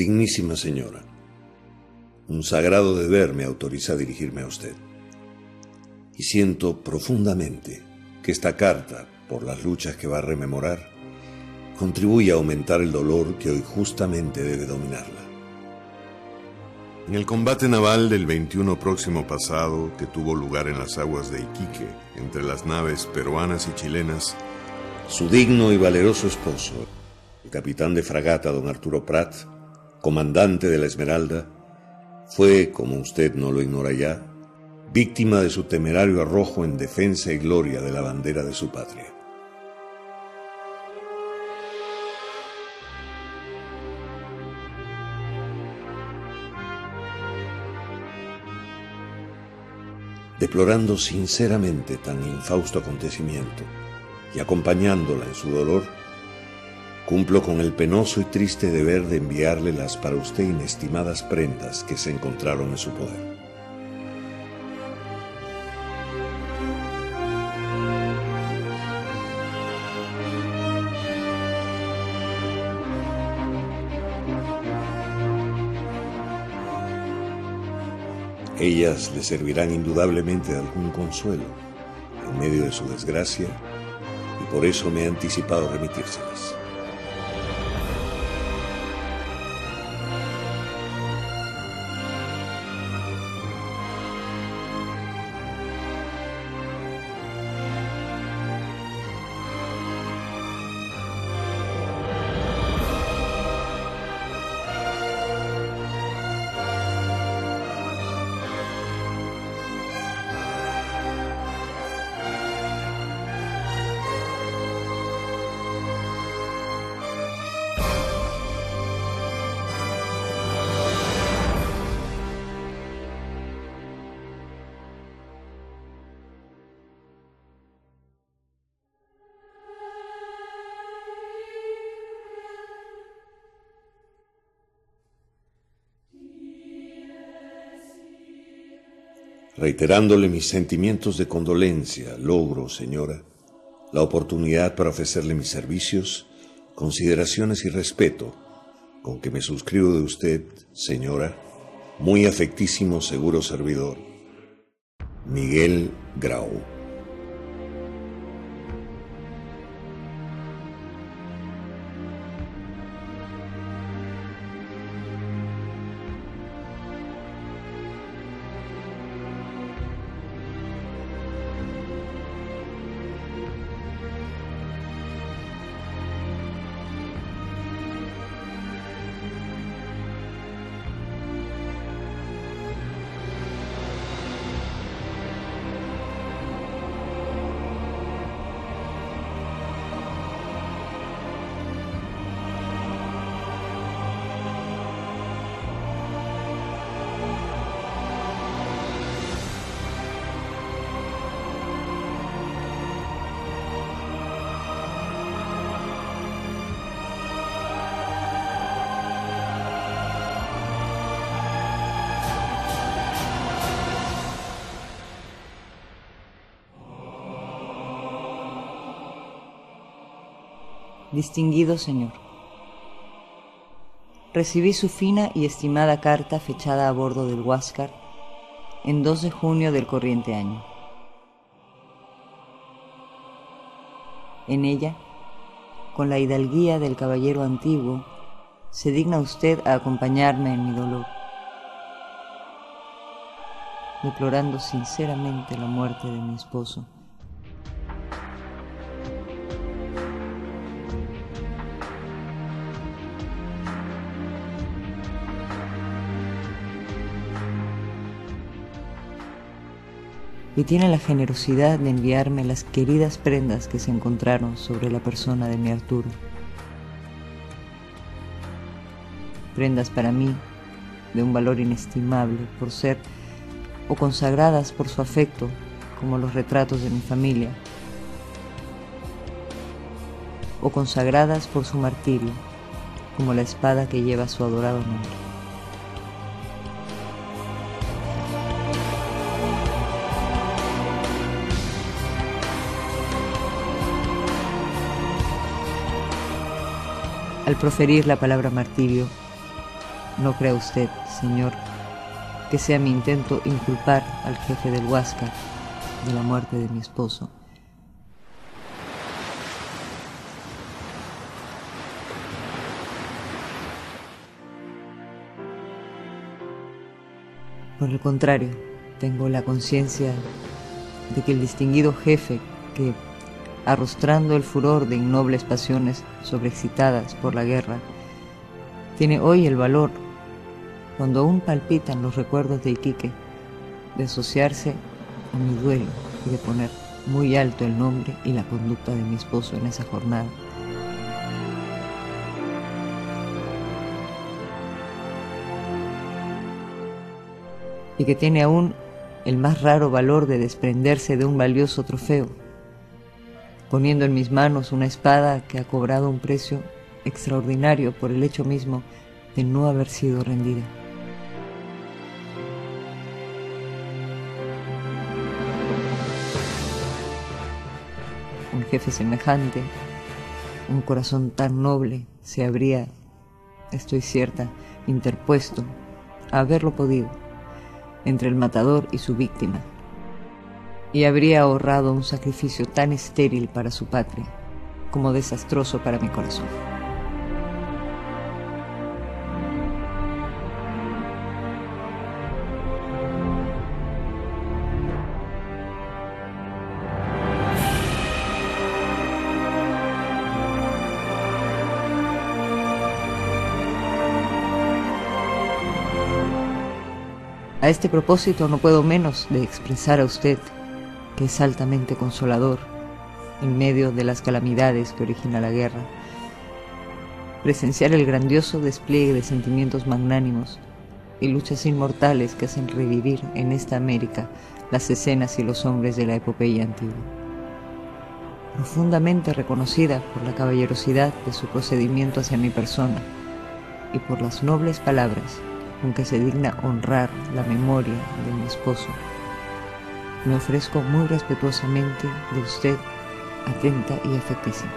Dignísima señora, un sagrado deber me autoriza a dirigirme a usted. Y siento profundamente que esta carta, por las luchas que va a rememorar, contribuye a aumentar el dolor que hoy justamente debe dominarla. En el combate naval del 21 próximo pasado, que tuvo lugar en las aguas de Iquique, entre las naves peruanas y chilenas, su digno y valeroso esposo, el capitán de fragata don Arturo Prat, comandante de la Esmeralda, fue, como usted no lo ignora ya, víctima de su temerario arrojo en defensa y gloria de la bandera de su patria. Deplorando sinceramente tan infausto acontecimiento y acompañándola en su dolor, cumplo con el penoso y triste deber de enviarle las para usted inestimadas prendas que se encontraron en su poder. Ellas le servirán indudablemente de algún consuelo en medio de su desgracia y por eso me he anticipado a remitírselas. Reiterándole mis sentimientos de condolencia, logro, señora, la oportunidad para ofrecerle mis servicios, consideraciones y respeto, con que me suscribo de usted, señora, muy afectísimo seguro servidor, Miguel Grau. Distinguido señor, recibí su fina y estimada carta fechada a bordo del Huáscar en 2 de junio del corriente año. En ella, con la hidalguía del caballero antiguo, se digna usted a acompañarme en mi dolor, deplorando sinceramente la muerte de mi esposo. Y tiene la generosidad de enviarme las queridas prendas que se encontraron sobre la persona de mi Arturo. Prendas para mí de un valor inestimable por ser o consagradas por su afecto, como los retratos de mi familia, o consagradas por su martirio, como la espada que lleva su adorado nombre. Al proferir la palabra martirio, No crea usted, señor, que sea mi intento inculpar al jefe del Huáscar de la muerte de mi esposo. Por el contrario, tengo la conciencia de que el distinguido jefe que, arrostrando el furor de innobles pasiones sobreexcitadas por la guerra, tiene hoy el valor, cuando aún palpitan los recuerdos de Iquique, de asociarse a mi duelo y de poner muy alto el nombre y la conducta de mi esposo en esa jornada. Y que tiene aún el más raro valor de desprenderse de un valioso trofeo, poniendo en mis manos una espada que ha cobrado un precio extraordinario por el hecho mismo de no haber sido rendida. Un jefe semejante, un corazón tan noble, se habría, estoy cierta, interpuesto, a haberlo podido, entre el matador y su víctima, y habría ahorrado un sacrificio tan estéril para su patria como desastroso para mi corazón. A este propósito no puedo menos de expresar a usted que es altamente consolador, en medio de las calamidades que origina la guerra, presenciar el grandioso despliegue de sentimientos magnánimos y luchas inmortales que hacen revivir en esta América las escenas y los hombres de la epopeya antigua. Profundamente reconocida por la caballerosidad de su procedimiento hacia mi persona y por las nobles palabras con que se digna honrar la memoria de mi esposo, me ofrezco muy respetuosamente de usted, atenta y afectísima,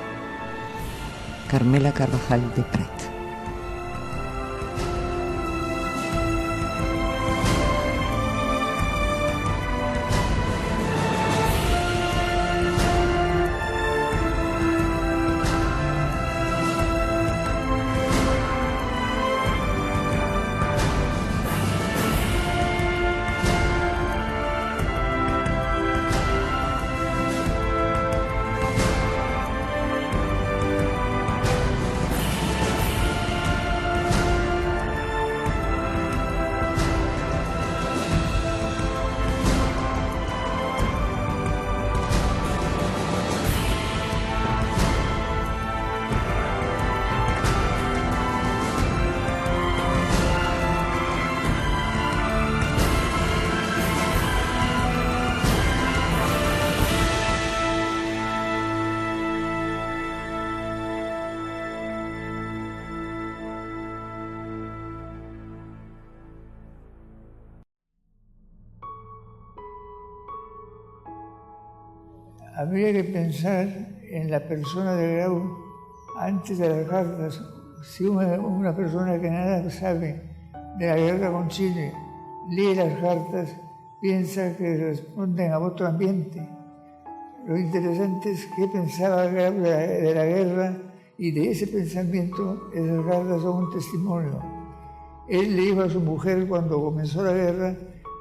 Carmela Carvajal de Prat. Habría que pensar en la persona de Grau antes de las cartas. Si una persona que nada sabe de la guerra con Chile lee las cartas, piensa que responden a otro ambiente. Lo interesante es qué pensaba Grau de la guerra, y de ese pensamiento esas cartas son un testimonio. Él le dijo a su mujer cuando comenzó la guerra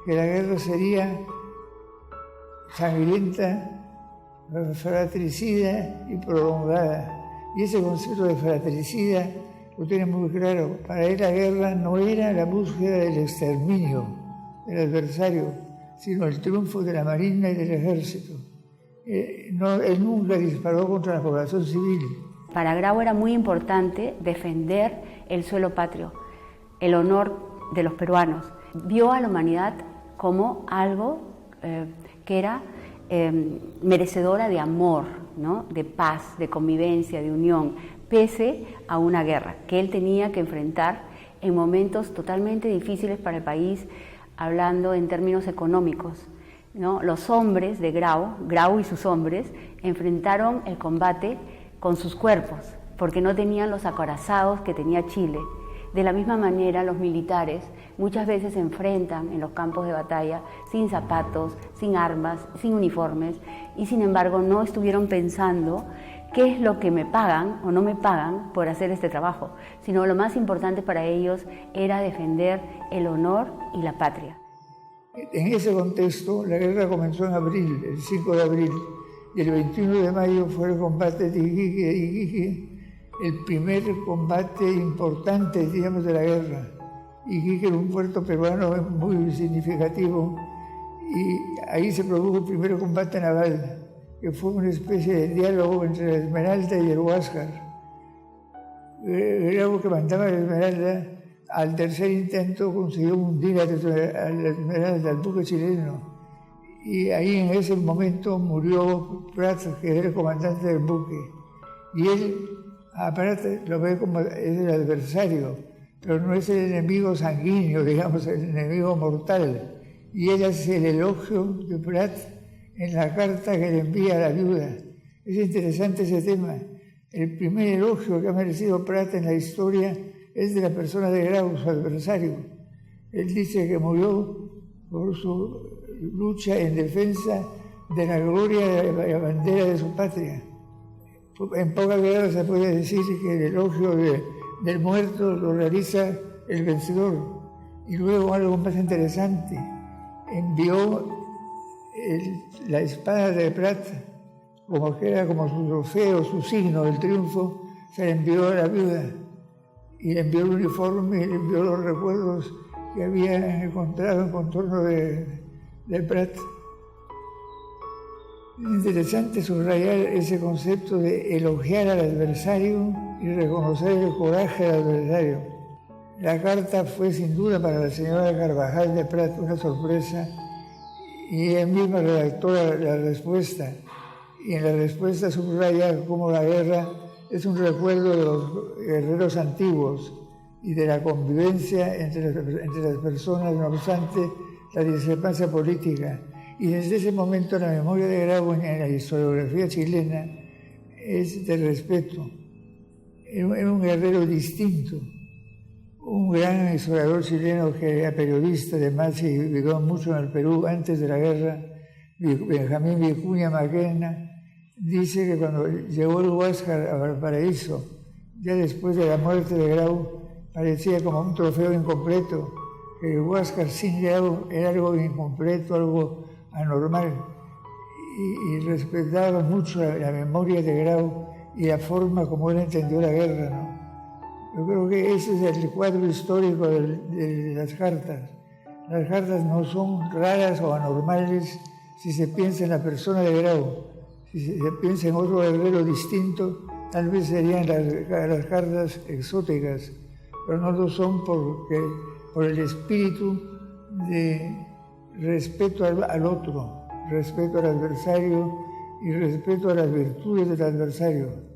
que la guerra sería sangrienta, fratricida y prolongada. Y ese concepto de fratricida lo tiene muy claro. Para él la guerra no era la búsqueda del exterminio del adversario, sino el triunfo de la marina y del ejército. Él nunca disparó contra la población civil. Para Grau era muy importante defender el suelo patrio, el honor de los peruanos. Vio a la humanidad como algo que era merecedora de amor, ¿no? De paz, de convivencia, de unión, pese a una guerra que él tenía que enfrentar en momentos totalmente difíciles para el país, hablando en términos económicos, ¿no? Los hombres de Grau y sus hombres, enfrentaron el combate con sus cuerpos, porque no tenían los acorazados que tenía Chile, De la misma manera, los militares muchas veces se enfrentan en los campos de batalla sin zapatos, sin armas, sin uniformes, y sin embargo no estuvieron pensando qué es lo que me pagan o no me pagan por hacer este trabajo, sino lo más importante para ellos era defender el honor y la patria. En ese contexto, la guerra comenzó en abril, el 5 de abril, y el 21 de mayo fue el combate de Iquique, el primer combate importante, digamos, de la guerra. Iquique era un puerto peruano muy significativo, y ahí se produjo el primer combate naval, que fue una especie de diálogo entre la Esmeralda y el Huáscar. Era algo que mandaba la Esmeralda. Al tercer intento consiguió hundir a la Esmeralda, al buque chileno. Y ahí en ese momento murió Prat, que era el comandante del buque. Y él, a Prat lo ve como es el adversario, pero no es el enemigo sanguíneo, digamos, el enemigo mortal. Y él hace el elogio de Prat en la carta que le envía a la viuda. Es interesante ese tema. El primer elogio que ha merecido Prat en la historia es de la persona de Grau, su adversario. Él dice que murió por su lucha en defensa de la gloria de la bandera de su patria. En pocas palabras se puede decir que el elogio del muerto lo realiza el vencedor. Y luego algo más interesante, envió la espada de Prat, como que era como su trofeo, su signo del triunfo, se le envió a la viuda. Y le envió el uniforme, y le envió los recuerdos que había encontrado en contorno de Prat. Es interesante subrayar ese concepto de elogiar al adversario y reconocer el coraje del adversario. La carta fue sin duda para la señora Carvajal de Prat una sorpresa, y ella misma redactó la respuesta. Y en la respuesta subraya cómo la guerra es un recuerdo de los guerreros antiguos y de la convivencia entre las personas, no obstante la discrepancia política. Y desde ese momento la memoria de Grau en la historiografía chilena es de respeto. Era un guerrero distinto, un gran historiador chileno que era periodista además y vivió mucho en el Perú antes de la guerra, Benjamín Vicuña Maquena, dice que cuando llegó el Huáscar a Valparaíso, ya después de la muerte de Grau, parecía como un trofeo incompleto, que el Huáscar sin Grau era algo incompleto, algo anormal, y respetaba mucho la memoria de Grau y la forma como él entendió la guerra, ¿no? Yo creo que ese es el cuadro histórico de las cartas. Las cartas no son raras o anormales si se piensa en la persona de Grau. Si se piensa en otro guerrero distinto, tal vez serían las cartas exóticas, pero no lo son por el espíritu de respeto al otro, respeto al adversario y respeto a las virtudes del adversario.